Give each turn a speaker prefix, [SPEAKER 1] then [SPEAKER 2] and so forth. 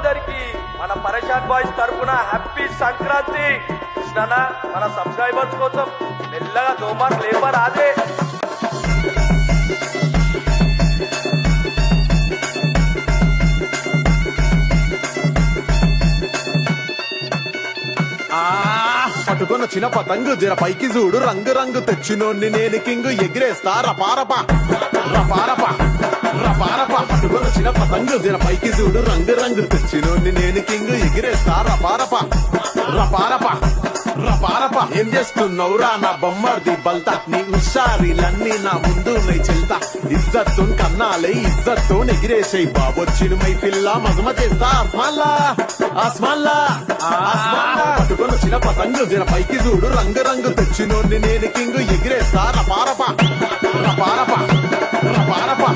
[SPEAKER 1] అందరికి మన పరేషాన్ బాయ్స్ తరపున హ్యాపీ సంక్రాంతి. కృష్ణన్న మన సబ్స్క్రైబర్స్ కోసం మెల్లగా దోమార్ లేబర్ అదే.
[SPEAKER 2] పట్టుకున్న చిన్న పతంగు జర పైకి చూడు, రంగు రంగు తెచ్చినోన్ని నేను కింగు, ఎగిరేస్తా రపారపా రపారపా రపారపా. పట్టుకున్న చిన్న పతంగు జర పైకి చూడు, రంగు రంగు తెచ్చినోన్ని నేను కింగు, ఎగిరేస్తా రపారపా రపారపా రపారపా. ఏం చేస్తున్నావురా నా బొమ్మర్ది బల్తా, నీ హుషారీలన్నీ నా ముందు నై చెల్తా. ఇజ్జత్తు కన్నాలే ఇజ్జత్తు ఎగిరేసాయి బాబొచ్చిన మై పిల్ల మజమ చేస్తా ఆస్మాన్లా ఆస్మాన్లా ఆస్మాన్లా. పట్టుకున్న చిన్న పతంగు జర పైకి చూడు, రంగు రంగు తెచ్చినోన్ని నేను కింగు, ఎగిరేస్తా రపారపా రపారపా రపారపా.